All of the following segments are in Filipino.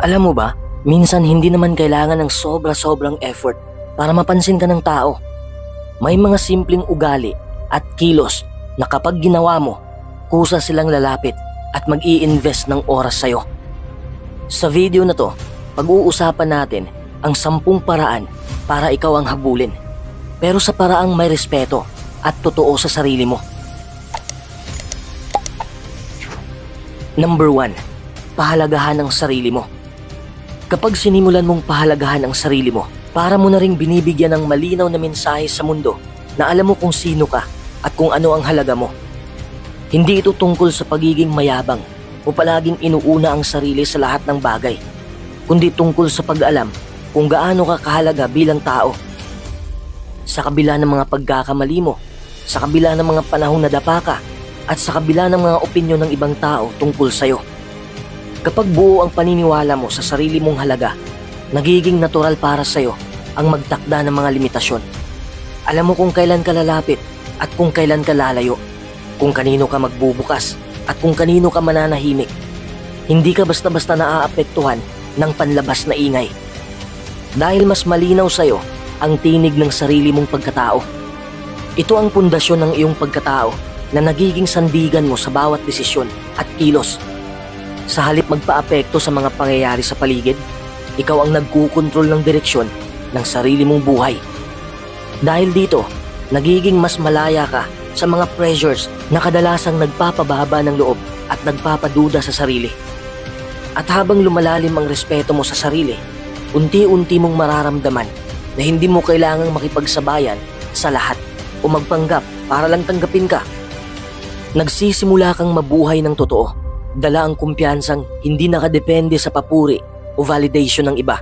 Alam mo ba, minsan hindi naman kailangan ng sobra-sobrang effort para mapansin ka ng tao. May mga simpleng ugali at kilos na kapag ginawa mo, kusa silang lalapit at mag-i-invest ng oras sa'yo. Sa video na to, pag-uusapan natin ang 10 paraan para ikaw ang habulin, pero sa paraang may respeto at totoo sa sarili mo. Number 1. Pahalagahan ang sarili mo. Kapag sinimulan mong pahalagahan ang sarili mo, para mo na ring binibigyan ng malinaw na mensahe sa mundo na alam mo kung sino ka at kung ano ang halaga mo. Hindi ito tungkol sa pagiging mayabang o palaging inuuna ang sarili sa lahat ng bagay, kundi tungkol sa pag-alam kung gaano ka kahalaga bilang tao. Sa kabila ng mga pagkakamali mo, sa kabila ng mga panahong nadapa ka, at sa kabila ng mga opinyon ng ibang tao tungkol sa'yo. Kapag buo ang paniniwala mo sa sarili mong halaga, nagiging natural para sa'yo ang magtakda ng mga limitasyon. Alam mo kung kailan ka lalapit at kung kailan ka lalayo, kung kanino ka magbubukas at kung kanino ka mananahimik. Hindi ka basta-basta naaapektuhan ng panlabas na ingay. Dahil mas malinaw sa'yo ang tinig ng sarili mong pagkatao. Ito ang pundasyon ng iyong pagkatao na nagiging sandigan mo sa bawat desisyon at kilos. Sa halip magpaapekto sa mga pangyayari sa paligid, ikaw ang nagkukontrol ng direksyon ng sarili mong buhay. Dahil dito, nagiging mas malaya ka sa mga pressures na kadalasang nagpapababa ng loob at nagpapaduda sa sarili. At habang lumalalim ang respeto mo sa sarili, unti-unti mong mararamdaman na hindi mo kailangang makipagsabayan sa lahat o magpanggap para lang tanggapin ka. Nagsisimula kang mabuhay ng totoo. Dala ang kumpiyansang hindi nakadepende sa papuri o validation ng iba.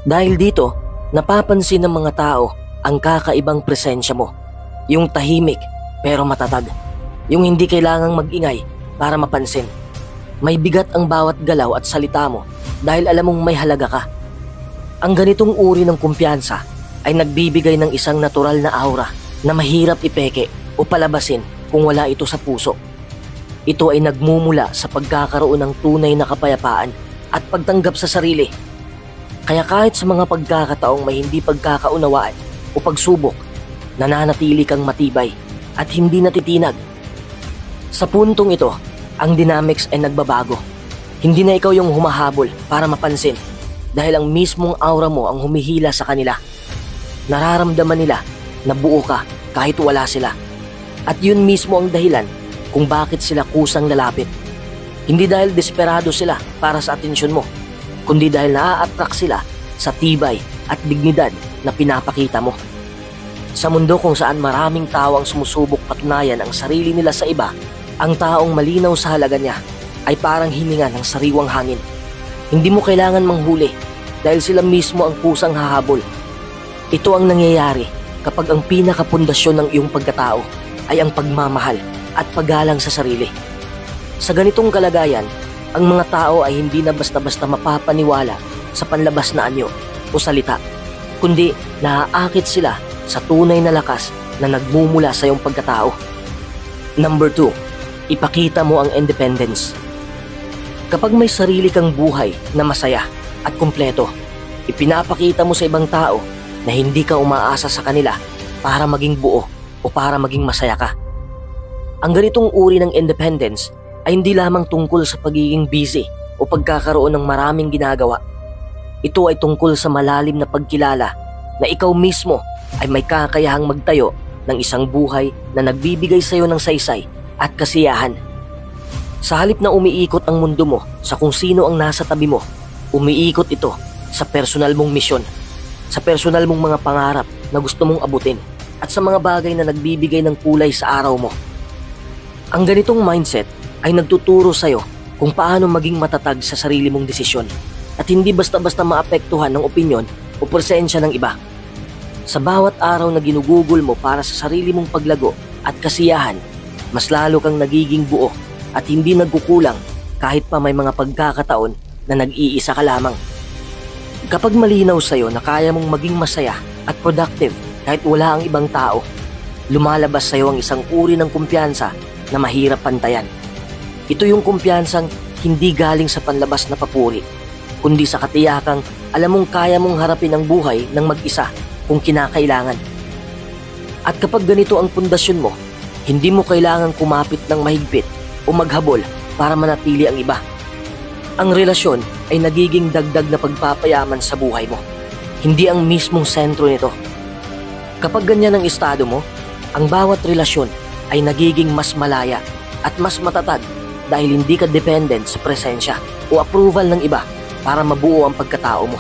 Dahil dito, napapansin ng mga tao ang kakaibang presensya mo. Yung tahimik pero matatag. Yung hindi kailangang mag-ingay para mapansin. May bigat ang bawat galaw at salita mo dahil alam mong may halaga ka. Ang ganitong uri ng kumpiyansa ay nagbibigay ng isang natural na aura na mahirap ipeke o palabasin kung wala ito sa puso. Ito ay nagmumula sa pagkakaroon ng tunay na kapayapaan at pagtanggap sa sarili. Kaya kahit sa mga pagkakataong may hindi pagkakaunawaan o pagsubok, nananatili kang matibay at hindi natitinag. Sa puntong ito, ang dynamics ay nagbabago. Hindi na ikaw yung humahabol para mapansin dahil ang mismong aura mo ang humihila sa kanila. Nararamdaman nila na buo ka kahit wala sila. At yun mismo ang dahilan kung bakit sila kusang lalapit. Hindi dahil desperado sila para sa atensyon mo, kundi dahil naa-attract sila sa tibay at dignidad na pinapakita mo. Sa mundo kung saan maraming tao ang sumusubok patunayan ang sarili nila sa iba, ang taong malinaw sa halaga niya ay parang hininga ng sariwang hangin. Hindi mo kailangan manghuli dahil sila mismo ang kusang hahabol. Ito ang nangyayari kapag ang pinakapundasyon ng iyong pagkatao ay ang pagmamahal at paggalang sa sarili. Sa ganitong kalagayan, ang mga tao ay hindi na basta-basta mapapaniwala sa panlabas na anyo o salita, kundi naaakit sila sa tunay na lakas na nagmumula sa iyong pagkatao. Number 2, ipakita mo ang independence. Kapag may sarili kang buhay na masaya at kumpleto, ipinapakita mo sa ibang tao na hindi ka umaasa sa kanila para maging buo o para maging masaya ka. Ang ganitong uri ng independence ay hindi lamang tungkol sa pagiging busy o pagkakaroon ng maraming ginagawa. Ito ay tungkol sa malalim na pagkilala na ikaw mismo ay may kakayahang magtayo ng isang buhay na nagbibigay sa iyo ng saysay at kasiyahan. Sa halip na umiikot ang mundo mo sa kung sino ang nasa tabi mo, umiikot ito sa personal mong misyon, sa personal mong mga pangarap na gusto mong abutin at sa mga bagay na nagbibigay ng kulay sa araw mo. Ang ganitong mindset ay nagtuturo sa iyo kung paano maging matatag sa sarili mong desisyon at hindi basta-basta maapektuhan ng opinyon o presensya ng iba. Sa bawat araw na ginugugol mo para sa sarili mong paglago at kasiyahan, mas lalo kang nagiging buo at hindi nagkukulang kahit pa may mga pagkakataon na nag-iisa ka lamang. Kapag malinaw sa iyo na kaya mong maging masaya at productive kahit wala ang ibang tao, lumalabas sa iyo ang isang uri ng kumpiyansa na mahirap pantayan. Ito yung kumpiyansang hindi galing sa panlabas na papuri, kundi sa katiyakang alam mong kaya mong harapin ang buhay ng mag-isa kung kinakailangan. At kapag ganito ang pundasyon mo, hindi mo kailangang kumapit ng mahigpit o maghabol para manatili ang iba. Ang relasyon ay nagiging dagdag na pagpapayaman sa buhay mo, hindi ang mismong sentro nito. Kapag ganyan ang estado mo, ang bawat relasyon ay nagiging mas malaya at mas matatag dahil hindi ka dependent sa presensya o approval ng iba para mabuo ang pagkatao mo.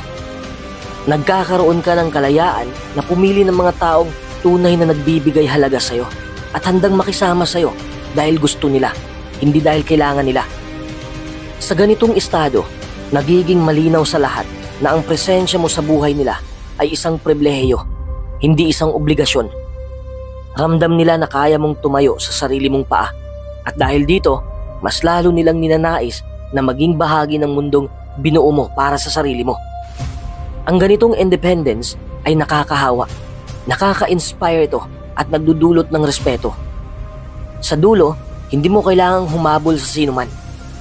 Nagkakaroon ka ng kalayaan na pumili ng mga taong tunay na nagbibigay halaga sa'yo at handang makisama sa'yo dahil gusto nila, hindi dahil kailangan nila. Sa ganitong estado, nagiging malinaw sa lahat na ang presensya mo sa buhay nila ay isang pribilehiyo, hindi isang obligasyon. Ramdam nila na kaya mong tumayo sa sarili mong paa at dahil dito, mas lalo nilang ninanais na maging bahagi ng mundong binuo mo para sa sarili mo. Ang ganitong independence ay nakakahawa, nakaka-inspire ito at nagdudulot ng respeto. Sa dulo, hindi mo kailangang humabol sa sinuman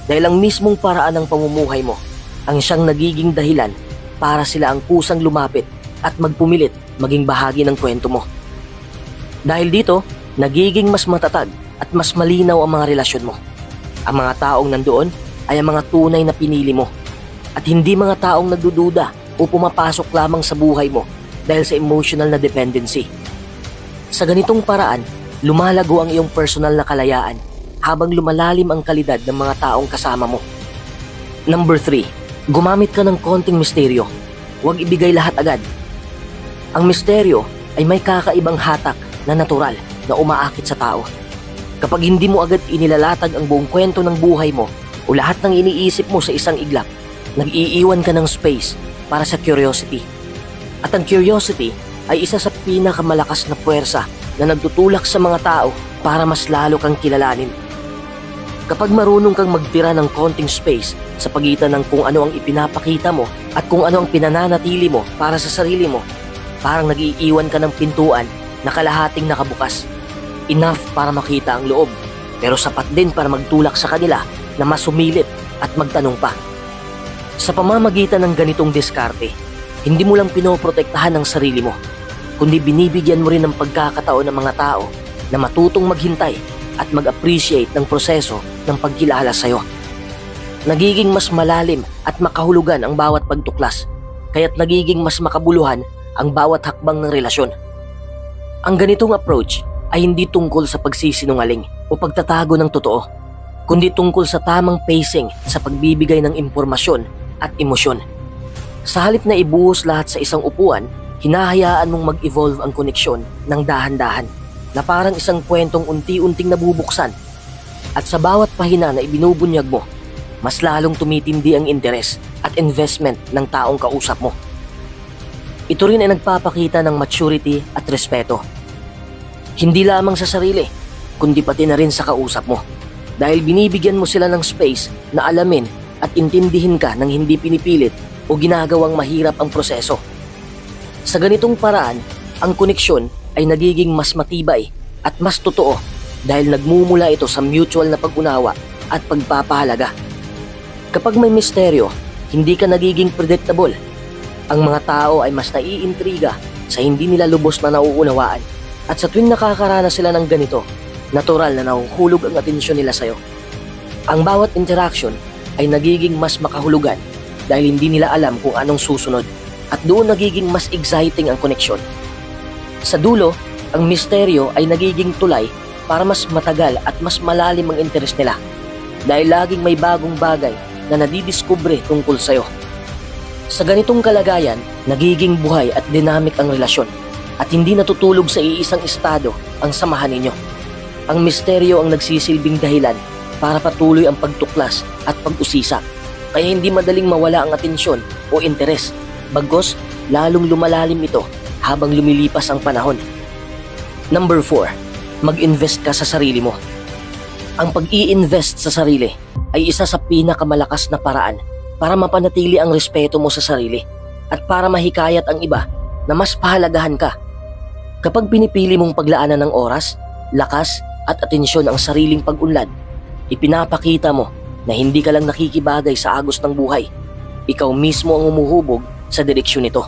dahil ang mismong paraan ng pamumuhay mo ang siyang nagiging dahilan para sila ang kusang lumapit at magpumilit maging bahagi ng kwento mo. Dahil dito, nagiging mas matatag at mas malinaw ang mga relasyon mo. Ang mga taong nandoon ay ang mga tunay na pinili mo at hindi mga taong nagdududa o pumapasok lamang sa buhay mo dahil sa emotional na dependency. Sa ganitong paraan, lumalago ang iyong personal na kalayaan habang lumalalim ang kalidad ng mga taong kasama mo. Number 3, gumamit ka ng konting misteryo. Huwag ibigay lahat agad. Ang misteryo ay may kakaibang hatak na natural na umaakit sa tao. Kapag hindi mo agad inilalatag ang buong kwento ng buhay mo o lahat ng iniisip mo sa isang iglap, nag-iiwan ka ng space para sa curiosity. At ang curiosity ay isa sa pinakamalakas na puwersa na nagtutulak sa mga tao para mas lalo kang kilalanin. Kapag marunong kang magtira ng konting space sa pagitan ng kung ano ang ipinapakita mo at kung ano ang pinananatili mo para sa sarili mo, parang nag-iiwan ka ng pintuan na kalahating nakabukas. Enough para makita ang loob, pero sapat din para magtulak sa kanila na mas sumilip at magtanong pa. Sa pamamagitan ng ganitong diskarte, hindi mo lang pinoprotektahan ang sarili mo, kundi binibigyan mo rin ng pagkakataon ng mga tao na matutong maghintay at mag-appreciate ng proseso ng pagkilala sa'yo. Nagiging mas malalim at makahulugan ang bawat pagtuklas, kaya't nagiging mas makabuluhan ang bawat hakbang ng relasyon. Ang ganitong approach ay hindi tungkol sa pagsisinungaling o pagtatago ng totoo, kundi tungkol sa tamang pacing sa pagbibigay ng impormasyon at emosyon. Sa halip na ibuhos lahat sa isang upuan, hinahayaan mong mag-evolve ang koneksyon ng dahan-dahan na parang isang kwentong unti-unting nabubuksan. At sa bawat pahina na ibinubunyag mo, mas lalong tumitindi ang interes at investment ng taong kausap mo. Ito rin ay nagpapakita ng maturity at respeto. Hindi lamang sa sarili, kundi pati na rin sa kausap mo. Dahil binibigyan mo sila ng space na alamin at intindihin ka ng hindi pinipilit o ginagawang mahirap ang proseso. Sa ganitong paraan, ang koneksyon ay nagiging mas matibay at mas totoo dahil nagmumula ito sa mutual na pag-unawa at pagpapahalaga. Kapag may misteryo, hindi ka nagiging predictable. Ang mga tao ay mas naiintriga sa hindi nila lubos na nauunawaan at sa tuwing nakakaranas sila ng ganito, natural na nahuhulog ang atensyon nila sa'yo. Ang bawat interaction ay nagiging mas makahulugan dahil hindi nila alam kung anong susunod at doon nagiging mas exciting ang koneksyon. Sa dulo, ang misteryo ay nagiging tulay para mas matagal at mas malalim ang interes nila dahil laging may bagong bagay na nadidiskubre tungkol sa'yo. Sa ganitong kalagayan, nagiging buhay at dynamic ang relasyon at hindi natutulog sa iisang estado ang samahan ninyo. Ang misteryo ang nagsisilbing dahilan para patuloy ang pagtuklas at pag-usisa. Kaya hindi madaling mawala ang atensyon o interes. Bagkus, lalong lumalalim ito habang lumilipas ang panahon. Number 4, mag-invest ka sa sarili mo. Ang pag-i-invest sa sarili ay isa sa pinakamalakas na paraan para mapanatili ang respeto mo sa sarili at para mahikayat ang iba na mas pahalagahan ka. Kapag pinipili mong paglaanan ng oras, lakas at atensyon ang sariling pag-unlad, ipinapakita mo na hindi ka lang nakikibagay sa agos ng buhay, ikaw mismo ang umuhubog sa direksyon nito.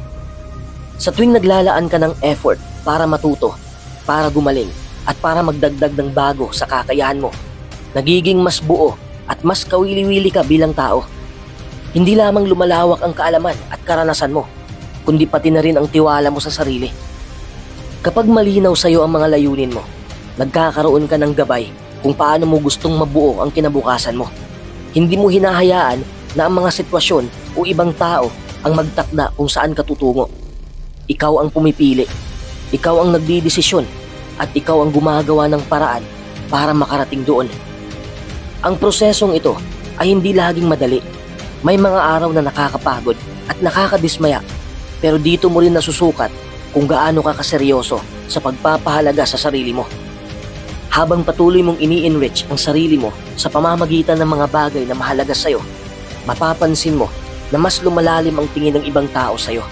Sa tuwing naglalaan ka ng effort para matuto, para gumaling, at para magdagdag ng bago sa kakayahan mo, nagiging mas buo at mas kawili-wili ka bilang tao. Hindi lamang lumalawak ang kaalaman at karanasan mo, kundi pati na rin ang tiwala mo sa sarili. Kapag malinaw sa iyo ang mga layunin mo, nagkakaroon ka ng gabay kung paano mo gustong mabuo ang kinabukasan mo. Hindi mo hinahayaan na ang mga sitwasyon o ibang tao ang magtakda kung saan ka tutungo. Ikaw ang pumipili, ikaw ang nagdidesisyon, at ikaw ang gumagawa ng paraan para makarating doon. Ang prosesong ito ay hindi laging madali. May mga araw na nakakapagod at nakakadismaya, pero dito mo rin nasusukat kung gaano ka kaseryoso sa pagpapahalaga sa sarili mo. Habang patuloy mong ini-enrich ang sarili mo sa pamamagitan ng mga bagay na mahalaga sa'yo, mapapansin mo na mas lumalalim ang tingin ng ibang tao sa'yo.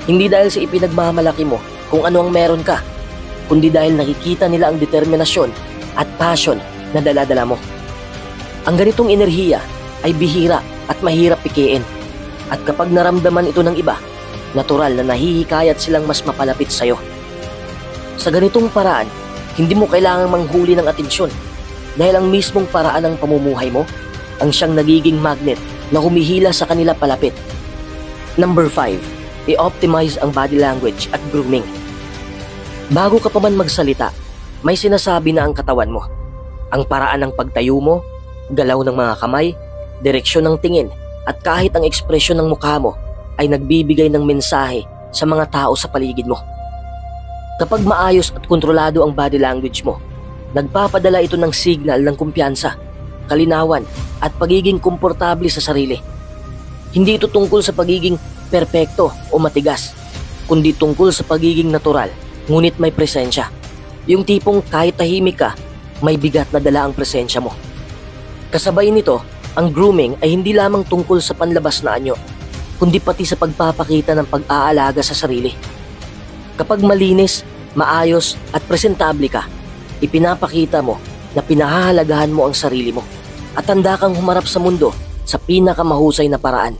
Hindi dahil sa ipinagmamalaki mo kung ano ang meron ka, kundi dahil nakikita nila ang determinasyon at passion na dala-dala mo. Ang ganitong enerhiya ay bihira at mahirap pikiin, at kapag naramdaman ito ng iba, natural na nahihikayat silang mas mapalapit sa'yo. Sa ganitong paraan, hindi mo kailangang manghuli ng atensyon, dahil ang mismong paraan ng pamumuhay mo ang siyang nagiging magnet na humihila sa kanila palapit. Number 5. I-optimize ang body language at grooming. Bago ka pa man magsalita, may sinasabi na ang katawan mo. Ang paraan ng pagtayo mo, galaw ng mga kamay, direksyon ng tingin, at kahit ang ekspresyon ng mukha mo ay nagbibigay ng mensahe sa mga tao sa paligid mo. Kapag maayos at kontrolado ang body language mo, nagpapadala ito ng signal ng kumpiyansa, kalinawan, at pagiging komportable sa sarili. Hindi ito tungkol sa pagiging perpekto o matigas, kundi tungkol sa pagiging natural, ngunit may presensya. Yung tipong kahit tahimik ka, may bigat na dala ang presensya mo. Kasabay nito, ang grooming ay hindi lamang tungkol sa panlabas na anyo, kundi pati sa pagpapakita ng pag-aalaga sa sarili. Kapag malinis, maayos at presentable ka, ipinapakita mo na pinahahalagahan mo ang sarili mo at handa kang humarap sa mundo sa pinakamahusay na paraan.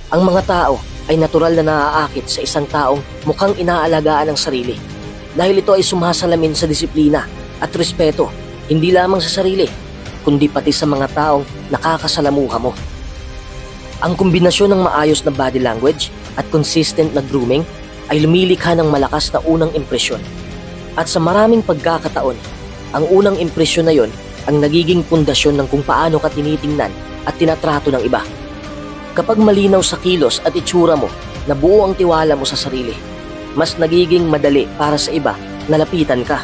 Ang mga tao ay natural na naaakit sa isang taong mukhang inaalagaan ang sarili, dahil ito ay sumasalamin sa disiplina at respeto, hindi lamang sa sarili, kundi pati sa mga taong nakakasalamuha mo. Ang kombinasyon ng maayos na body language at consistent na grooming ay lumilikha ng malakas na unang impresyon. At sa maraming pagkakataon, ang unang impresyon na yon ang nagiging pundasyon ng kung paano ka tinitingnan at tinatrato ng iba. Kapag malinaw sa kilos at itsura mo na buo ang tiwala mo sa sarili, mas nagiging madali para sa iba na lapitan ka,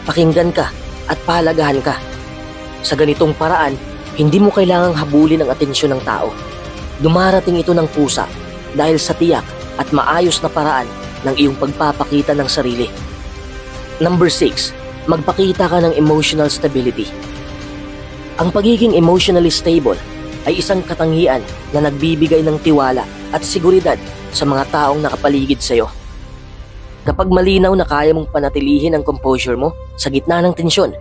pakinggan ka at pahalagahan ka. Sa ganitong paraan, hindi mo kailangang habulin ang atensyon ng tao. Dumarating ito ng pusa dahil sa tiyak at maayos na paraan ng iyong pagpapakita ng sarili. Number 6. Magpakita ka ng emotional stability. Ang pagiging emotionally stable ay isang katangian na nagbibigay ng tiwala at seguridad sa mga taong nakapaligid sa iyo. Kapag malinaw na kaya mong panatilihin ang composure mo sa gitna ng tensyon,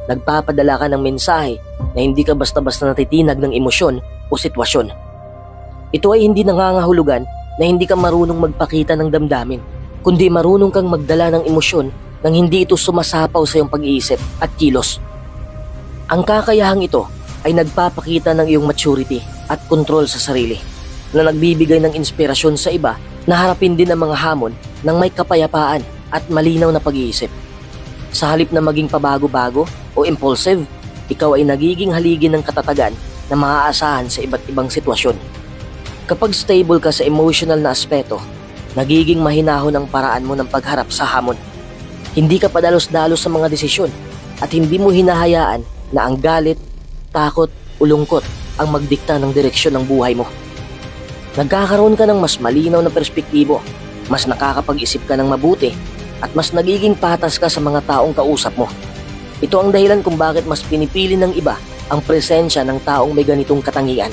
nagpapadala ka ng mensahe na hindi ka basta-basta natitinag ng emosyon o sitwasyon. Ito ay hindi nangangahulugan na hindi ka marunong magpakita ng damdamin, kundi marunong kang magdala ng emosyon nang hindi ito sumasapaw sa iyong pag-iisip at kilos. Ang kakayahang ito ay nagpapakita ng iyong maturity at control sa sarili, na nagbibigay ng inspirasyon sa iba na harapin din ang mga hamon ng may kapayapaan at malinaw na pag-iisip. Sa halip na maging pabago-bago o impulsive, ikaw ay nagiging haligi ng katatagan na maaasahan sa iba't ibang sitwasyon. Kapag stable ka sa emotional na aspeto, nagiging mahinahon ang paraan mo ng pagharap sa hamon. Hindi ka padalos-dalos sa mga desisyon at hindi mo hinahayaan na ang galit, takot o lungkot ang magdikta ng direksyon ng buhay mo. Nagkakaroon ka ng mas malinaw na perspektibo, mas nakakapag-isip ka ng mabuti, at mas nagiging patas ka sa mga taong kausap mo. Ito ang dahilan kung bakit mas pinipili ng iba ang presensya ng taong may ganitong katangian.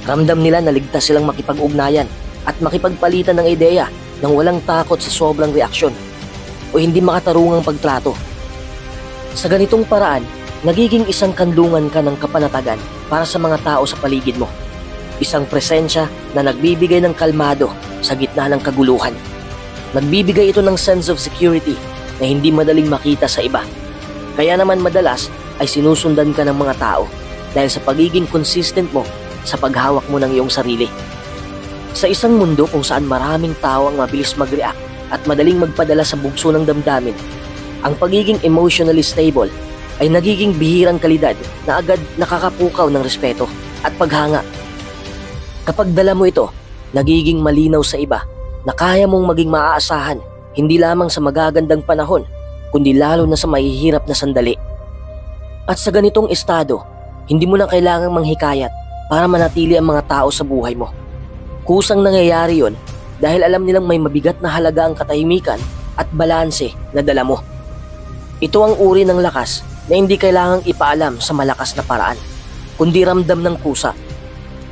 Ramdam nila na ligtas silang makipag-ugnayan at makipagpalitan ng ideya nang walang takot sa sobrang reaksyon o hindi makatarungang pagtrato. Sa ganitong paraan, nagiging isang kanlungan ka ng kapanatagan para sa mga tao sa paligid mo. Isang presensya na nagbibigay ng kalmado sa gitna ng kaguluhan. Nagbibigay ito ng sense of security na hindi madaling makita sa iba. Kaya naman madalas ay sinusundan ka ng mga tao dahil sa pagiging consistent mo sa paghawak mo ng iyong sarili. Sa isang mundo kung saan maraming tao ang mabilis mag-react at madaling magpadala sa bugso ng damdamin, ang pagiging emotionally stable ay nagiging bihirang kalidad na agad nakakapukaw ng respeto at paghanga. Kapag dala mo ito, nagiging malinaw sa iba na kaya mong maging maaasahan hindi lamang sa magagandang panahon, kundi lalo na sa mahihirap na sandali. At sa ganitong estado, hindi mo na kailangang manghikayat para manatili ang mga tao sa buhay mo. Kusang nangyayari yon dahil alam nilang may mabigat na halaga ang katahimikan at balanse na dala mo. Ito ang uri ng lakas na hindi kailangang ipaalam sa malakas na paraan, kundi ramdam ng kusa.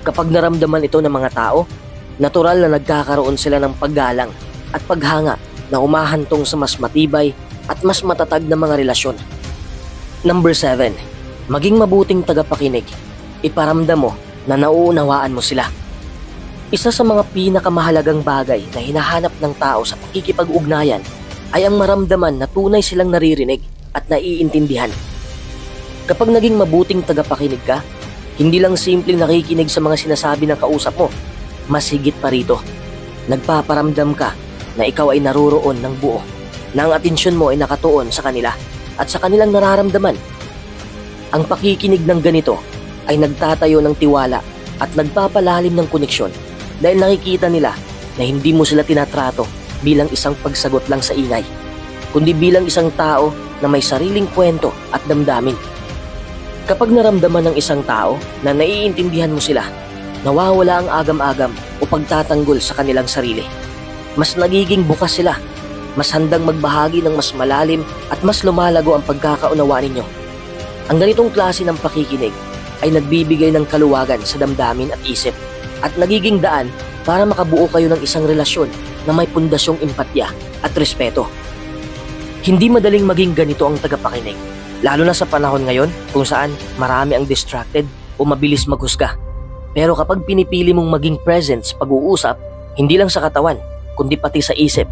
Kapag naramdaman ito ng mga tao, natural na nagkakaroon sila ng paggalang at paghanga na humahantong sa mas matibay at mas matatag na mga relasyon. Number 7. Maging mabuting tagapakinig. Iparamdam mo na nauunawaan mo sila. Isa sa mga pinakamahalagang bagay na hinahanap ng tao sa pakikipag-ugnayan ay ang maramdaman na tunay silang naririnig at naiintindihan. Kapag naging mabuting tagapakinig ka, hindi lang simpleng nakikinig sa mga sinasabi ng kausap mo, mas higit pa rito. Nagpaparamdam ka na ikaw ay naroroon ng buo, na ang atensyon mo ay nakatuon sa kanila at sa kanilang nararamdaman. Ang pakikinig ng ganito ay nagtatayo ng tiwala at nagpapalalim ng koneksyon dahil nakikita nila na hindi mo sila tinatrato bilang isang pagsagot lang sa ingay, kundi bilang isang tao na may sariling kwento at damdamin. Kapag naramdaman ng isang tao na naiintindihan mo sila, nawawala ang agam-agam o pagtatanggol sa kanilang sarili. Mas nagiging bukas sila, mas handang magbahagi ng mas malalim at mas lumalago ang pagkakaunawaan ninyo. Ang ganitong klase ng pakikinig ay nagbibigay ng kaluwagan sa damdamin at isip at nagiging daan para makabuo kayo ng isang relasyon na may pundasyong empatya at respeto. Hindi madaling maging ganito ang tagapakinig, lalo na sa panahon ngayon kung saan marami ang distracted o mabilis maghusga. Pero kapag pinipili mong maging present sa pag-uusap, hindi lang sa katawan, kundi pati sa isip,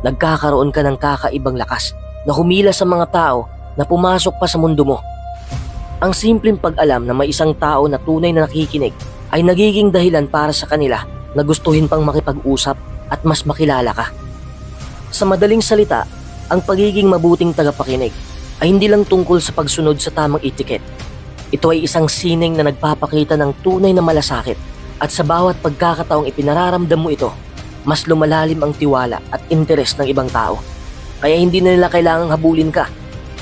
nagkakaroon ka ng kakaibang lakas na humila sa mga tao na pumasok pa sa mundo mo. Ang simpleng pag-alam na may isang tao na tunay na nakikinig ay nagiging dahilan para sa kanila na gustuhin pang makipag-usap at mas makilala ka. Sa madaling salita, ang pagiging mabuting tagapakinig ay hindi lang tungkol sa pagsunod sa tamang etiquette. Ito ay isang sining na nagpapakita ng tunay na malasakit at sa bawat pagkakataong ipinararamdam mo ito, mas lumalalim ang tiwala at interes ng ibang tao. Kaya hindi na nila kailangang habulin ka.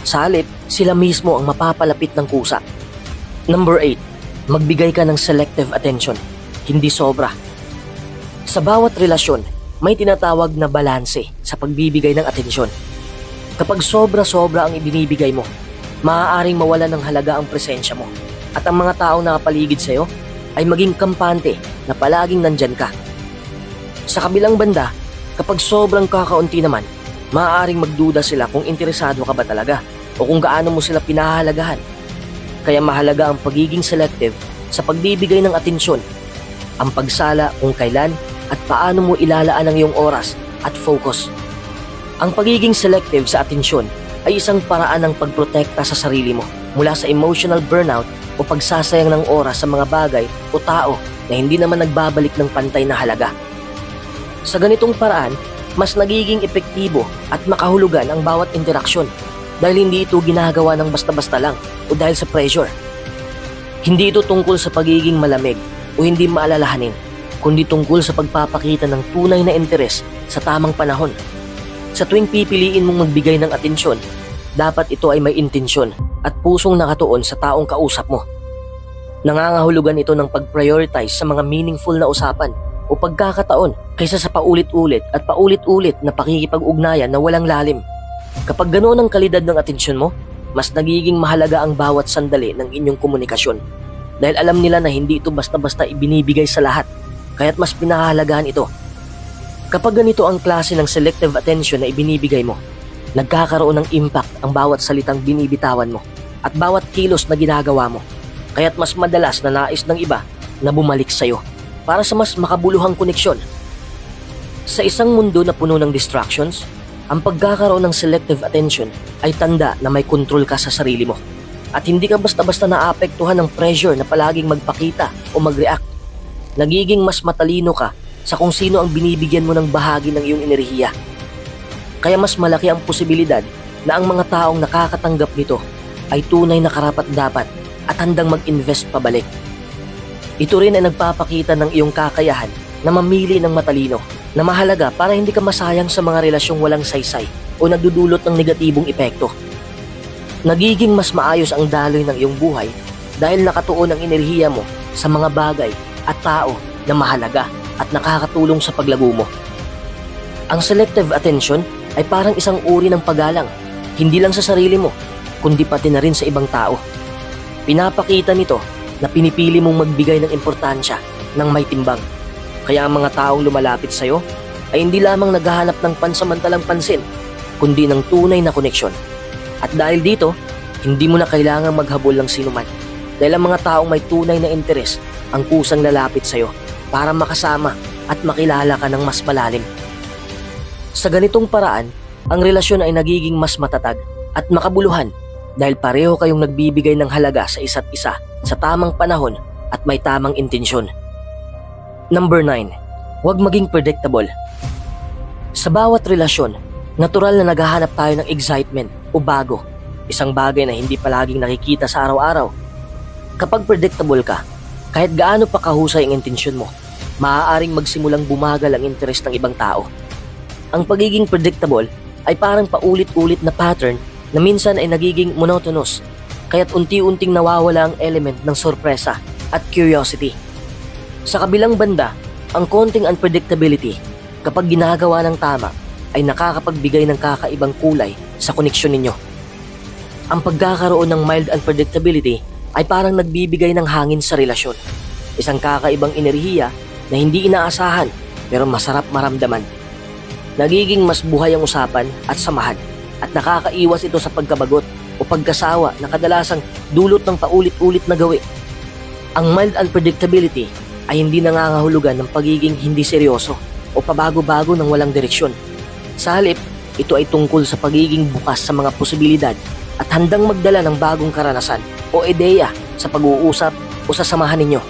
Sa halip, sila mismo ang mapapalapit ng kusa. Number 8. Magbigay ka ng selective attention, hindi sobra. Sa bawat relasyon, may tinatawag na balanse sa pagbibigay ng atensyon. Kapag sobra-sobra ang ibinibigay mo, maaaring mawalan ng halaga ang presensya mo at ang mga taong nakapaligid sa'yo ay maging kampante na palaging nandyan ka. Sa kabilang banda, kapag sobrang kakaunti naman, maaaring magduda sila kung interesado ka ba talaga o kung gaano mo sila pinahahalagahan. Kaya mahalaga ang pagiging selective sa pagbibigay ng atensyon, ang pagsala kung kailan at paano mo ilalaan ang iyong oras at focus. Ang pagiging selective sa atensyon ay isang paraan ng pagprotekta sa sarili mo mula sa emotional burnout o pagsasayang ng oras sa mga bagay o tao na hindi naman nagbabalik ng pantay na halaga. Sa ganitong paraan, mas nagiging epektibo at makahulugan ang bawat interaksyon dahil hindi ito ginagawa ng basta-basta lang o dahil sa pressure. Hindi ito tungkol sa pagiging malamig o hindi maalalahanin, kundi tungkol sa pagpapakita ng tunay na interes sa tamang panahon. Sa tuwing pipiliin mong magbigay ng atensyon, dapat ito ay may intensyon at pusong nakatuon sa taong kausap mo. Nangangahulugan ito ng pag-prioritize sa mga meaningful na usapan o pagkakataon kaysa sa paulit-ulit at paulit-ulit na pakikipag-ugnayan na walang lalim. Kapag ganoon ang kalidad ng atensyon mo, mas nagiging mahalaga ang bawat sandali ng inyong komunikasyon dahil alam nila na hindi ito basta-basta ibinibigay sa lahat, kaya't mas pinahahalagahan ito. Kapag ganito ang klase ng selective attention na ibinibigay mo, nagkakaroon ng impact ang bawat salitang binibitawan mo at bawat kilos na ginagawa mo, kaya't mas madalas na nais ng iba na bumalik sa'yo. para sa mas makabuluhang koneksyon. Sa isang mundo na puno ng distractions, ang pagkakaroon ng selective attention ay tanda na may control ka sa sarili mo. At hindi ka basta-basta naapektuhan ng pressure na palaging magpakita o mag-react. Nagiging mas matalino ka sa kung sino ang binibigyan mo ng bahagi ng iyong enerhiya. Kaya mas malaki ang posibilidad na ang mga taong nakakatanggap nito ay tunay na karapat-dapat at handang mag-invest pabalik. Ito rin ay nagpapakita ng iyong kakayahan na mamili ng matalino na mahalaga para hindi ka masayang sa mga relasyong walang saysay o nagdudulot ng negatibong epekto. Nagiging mas maayos ang daloy ng iyong buhay dahil nakatuon ang enerhiya mo sa mga bagay at tao na mahalaga at nakakatulong sa paglago mo. Ang selective attention ay parang isang uri ng paggalang, hindi lang sa sarili mo, kundi pati na rin sa ibang tao. Pinapakita nito na pinipili mong magbigay ng importansya ng may timbang. Kaya ang mga taong lumalapit sa iyo ay hindi lamang naghahanap ng pansamantalang pansin, kundi ng tunay na koneksyon. At dahil dito, hindi mo na kailangang maghabol ng sinuman. Dahil ang mga taong may tunay na interes ang kusang lalapit sa iyo para makasama at makilala ka ng mas malalim. Sa ganitong paraan, ang relasyon ay nagiging mas matatag at makabuluhan dahil pareho kayong nagbibigay ng halaga sa isa't isa sa tamang panahon at may tamang intensyon. Number 9. Huwag maging predictable. Sa bawat relasyon, natural na naghahanap tayo ng excitement o bago, isang bagay na hindi palaging nakikita sa araw-araw. Kapag predictable ka, kahit gaano pa kahusay ang intensyon mo, maaaring magsimulang bumagal ang interes ng ibang tao. Ang pagiging predictable ay parang paulit-ulit na pattern na minsan ay nagiging monotonous, kaya't unti-unting nawawala ang element ng sorpresa at curiosity. Sa kabilang banda, ang konting unpredictability kapag ginagawa ng tama ay nakakapagbigay ng kakaibang kulay sa koneksyon ninyo. Ang pagkakaroon ng mild unpredictability ay parang nagbibigay ng hangin sa relasyon. Isang kakaibang enerhiya na hindi inaasahan pero masarap maramdaman. Nagiging mas buhay ang usapan at samahan at nakakaiwas ito sa pagkabagot o pagkasawa na kadalasang dulot ng paulit-ulit na gawi. Ang mild unpredictability ay hindi nangangahulugan ng pagiging hindi seryoso o pabago-bago ng walang direksyon. Sa halip, ito ay tungkol sa pagiging bukas sa mga posibilidad at handang magdala ng bagong karanasan o ideya sa pag-uusap o sa samahan ninyo.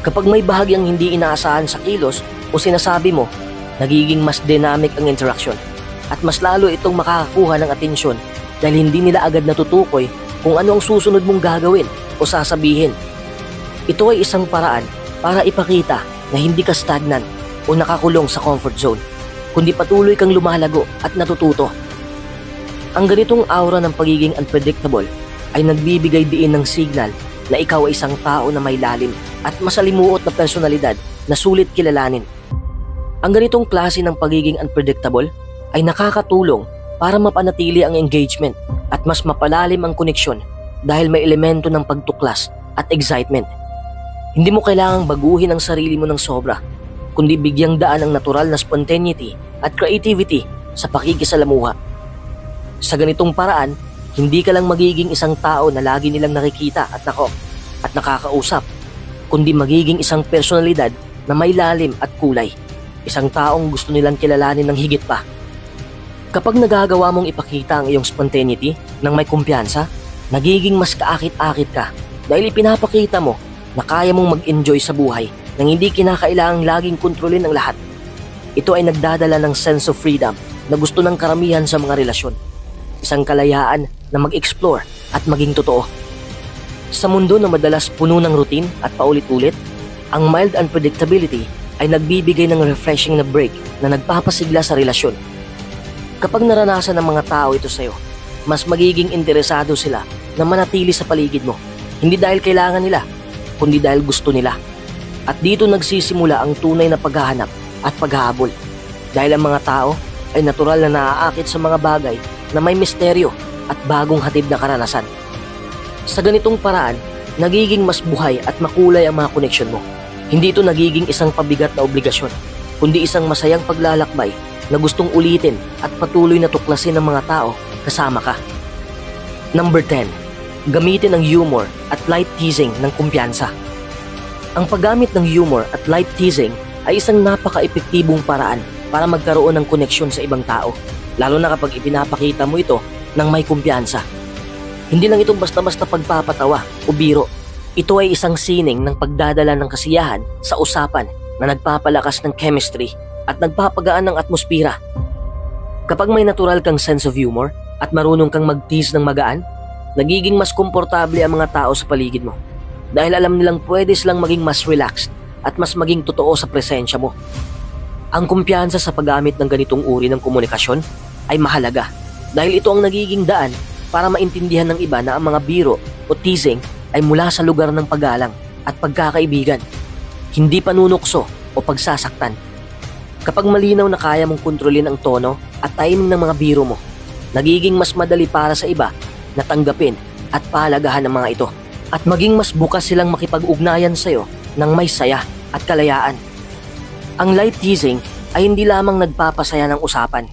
Kapag may bahagyang hindi inaasahan sa kilos o sinasabi mo, nagiging mas dynamic ang interaction at mas lalo itong makakakuha ng atensyon dahil hindi nila agad natutukoy kung ano ang susunod mong gagawin o sasabihin. Ito ay isang paraan para ipakita na hindi ka stagnant o nakakulong sa comfort zone, kundi patuloy kang lumalago at natututo. Ang ganitong aura ng pagiging unpredictable ay nagbibigay diin ng signal na ikaw ay isang tao na may lalim at masalimuot na personalidad na sulit kilalanin. Ang ganitong klase ng pagiging unpredictable ay nakakatulong para mapanatili ang engagement at mas mapalalim ang koneksyon dahil may elemento ng pagtuklas at excitement. Hindi mo kailangang baguhin ang sarili mo ng sobra, kundi bigyang daan ang natural na spontaneity at creativity sa pakikisalamuha. Sa ganitong paraan, hindi ka lang magiging isang tao na lagi nilang nakikita at nakakausap, kundi magiging isang personalidad na may lalim at kulay, isang taong gusto nilang kilalanin ng higit pa. Kapag nagagawa mong ipakita ang iyong spontaneity ng may kumpiyansa, nagiging mas kaakit-akit ka dahil ipinapakita mo na kaya mong mag-enjoy sa buhay nang hindi kinakailangang laging kontrolin ang lahat. Ito ay nagdadala ng sense of freedom na gusto ng karamihan sa mga relasyon. Isang kalayaan na mag-explore at maging totoo. Sa mundo na madalas puno ng routine at paulit-ulit, ang mild unpredictability ay nagbibigay ng refreshing na break na nagpapasigla sa relasyon. Kapag naranasan ng mga tao ito sa'yo, mas magiging interesado sila na manatili sa paligid mo. Hindi dahil kailangan nila, kundi dahil gusto nila. At dito nagsisimula ang tunay na paghahanap at paghahabol. Dahil ang mga tao ay natural na naaakit sa mga bagay na may misteryo at bagong hatid na karanasan. Sa ganitong paraan, nagiging mas buhay at makulay ang mga koneksyon mo. Hindi ito nagiging isang pabigat na obligasyon, kundi isang masayang paglalakbay na gustong ulitin at patuloy na tuklasin ng mga tao kasama ka. Number 10. Gamitin ang humor at light teasing ng kumpiyansa. Ang paggamit ng humor at light teasing ay isang napaka-epektibong paraan para magkaroon ng koneksyon sa ibang tao, lalo na kapag ipinapakita mo ito ng may kumpiyansa. Hindi lang ito basta-basta pagpapatawa o biro. Ito ay isang sining ng pagdadala ng kasiyahan sa usapan na nagpapalakas ng chemistry at nagpapagaan ng atmosphere. Kapag may natural kang sense of humor at marunong kang mag-tease ng magaan, nagiging mas komportable ang mga tao sa paligid mo dahil alam nilang pwede silang maging mas relaxed at mas maging totoo sa presensya mo. Ang kumpiyansa sa paggamit ng ganitong uri ng komunikasyon ay mahalaga dahil ito ang nagiging daan para maintindihan ng iba na ang mga biro o teasing ay mula sa lugar ng paggalang at pagkakaibigan, hindi panunukso o pagsasaktan. Kapag malinaw na kaya mong kontrolin ang tono at timing ng mga biro mo, nagiging mas madali para sa iba na tanggapin at pahalagahan ng mga ito at maging mas bukas silang makipag-ugnayan sa iyo ng may saya at kalayaan. Ang light teasing ay hindi lamang nagpapasaya ng usapan.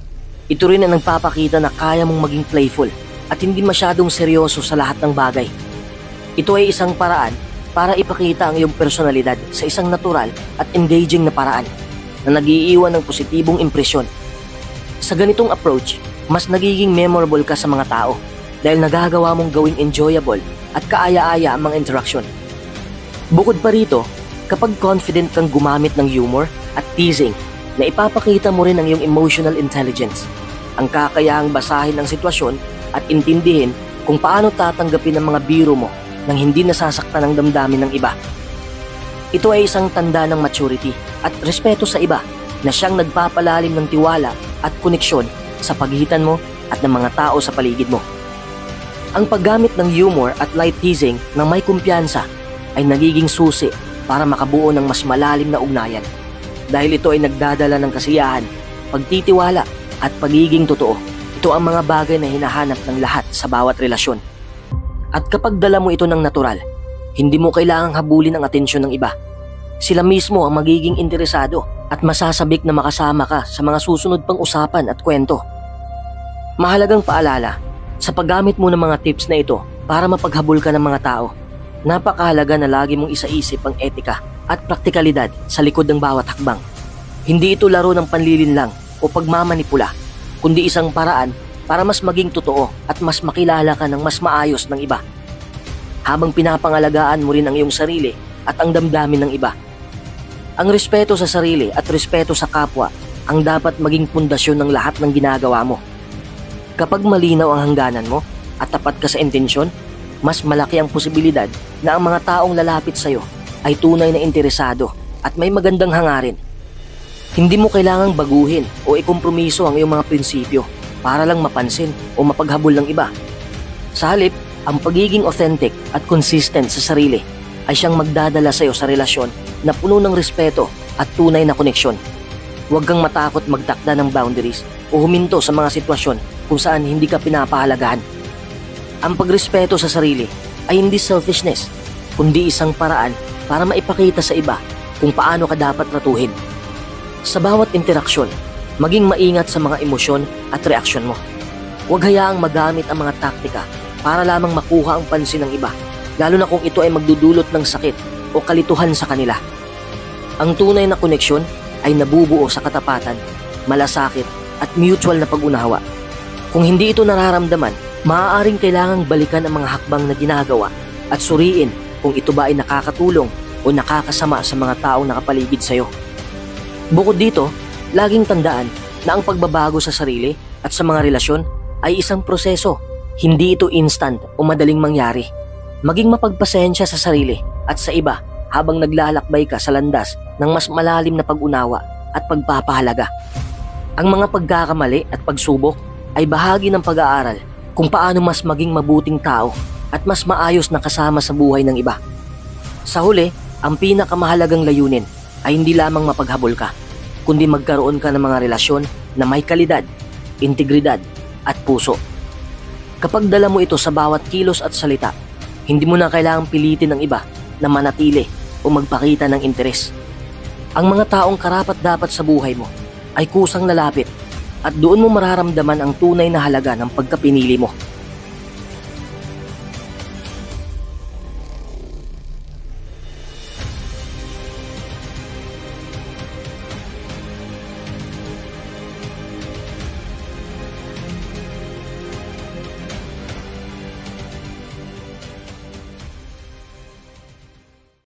Ito rin ang nagpapakita na kaya mong maging playful at hindi masyadong seryoso sa lahat ng bagay. Ito ay isang paraan para ipakita ang iyong personalidad sa isang natural at engaging na paraan na nag-iiwan ng positibong impresyon. Sa ganitong approach, mas nagiging memorable ka sa mga tao dahil nagagawa mong gawing enjoyable at kaaya-aya ang mga interaksyon. Bukod pa rito, kapag confident kang gumamit ng humor at teasing, na ipapakita mo rin ang iyong emotional intelligence, ang kakayahang basahin ang sitwasyon at intindihin kung paano tatanggapin ang mga biro mo nang hindi nasasaktan ang damdamin ng iba. Ito ay isang tanda ng maturity at respeto sa iba na siyang nagpapalalim ng tiwala at koneksyon sa pagitan mo at ng mga tao sa paligid mo. Ang paggamit ng humor at light teasing ng may kumpiyansa ay nagiging susi para makabuo ng mas malalim na ugnayan dahil ito ay nagdadala ng kasiyahan, pagtitiwala at pagiging totoo. Ito ang mga bagay na hinahanap ng lahat sa bawat relasyon. At kapag dala mo ito ng natural, hindi mo kailangang habulin ang atensyon ng iba. Sila mismo ang magiging interesado at masasabik na makasama ka sa mga susunod pang usapan at kwento. Mahalagang paalala, sa paggamit mo ng mga tips na ito para mapaghabol ka ng mga tao, napakahalaga na lagi mong isaisip ang etika at praktikalidad sa likod ng bawat hakbang. Hindi ito laro ng panlilinlang o pagmamanipula, kundi isang paraan para mas maging totoo at mas makilala ka ng mas maayos ng iba. Habang pinapangalagaan mo rin ang iyong sarili at ang damdamin ng iba. Ang respeto sa sarili at respeto sa kapwa ang dapat maging pundasyon ng lahat ng ginagawa mo. Kapag malinaw ang hangganan mo at tapat ka sa intensyon, mas malaki ang posibilidad na ang mga taong lalapit sa iyo ay tunay na interesado at may magandang hangarin. Hindi mo kailangang baguhin o ikompromiso ang iyong mga prinsipyo para lang mapansin o mapaghabol ng iba. Sa halip, ang pagiging authentic at consistent sa sarili ay siyang magdadala sa iyo sa relasyon na puno ng respeto at tunay na koneksyon. Huwag kang matakot magtakda ng boundaries o huminto sa mga sitwasyon kung saan hindi ka pinapahalagahan. Ang pagrespeto sa sarili ay hindi selfishness, kundi isang paraan para maipakita sa iba kung paano ka dapat tratuhin. Sa bawat interaksyon, maging maingat sa mga emosyon at reaksyon mo. Huwag hayaang magamit ang mga taktika para lamang makuha ang pansin ng iba, lalo na kung ito ay magdudulot ng sakit o kalituhan sa kanila. Ang tunay na koneksyon ay nabubuo sa katapatan, malasakit at mutual na pag-unawa. Kung hindi ito nararamdaman, maaaring kailangang balikan ang mga hakbang na ginagawa at suriin kung ito ba ay nakakatulong o nakakasama sa mga taong nakapaligid sa iyo. Bukod dito, laging tandaan na ang pagbabago sa sarili at sa mga relasyon ay isang proseso. Hindi ito instant o madaling mangyari. Maging mapagpasensya sa sarili at sa iba habang naglalakbay ka sa landas ng mas malalim na pag-unawa at pagpapahalaga. Ang mga pagkakamali at pagsubok ay bahagi ng pag-aaral kung paano mas maging mabuting tao at mas maayos na kasama sa buhay ng iba. Sa huli, ang pinakamahalagang layunin ay hindi lamang mapaghabol ka, kundi magkaroon ka ng mga relasyon na may kalidad, integridad at puso. Kapag dala mo ito sa bawat kilos at salita, hindi mo na kailangang pilitin ng iba na manatili o magpakita ng interes. Ang mga taong karapat-dapat sa buhay mo ay kusang lalapit at doon mo mararamdaman ang tunay na halaga ng pagkapinili mo.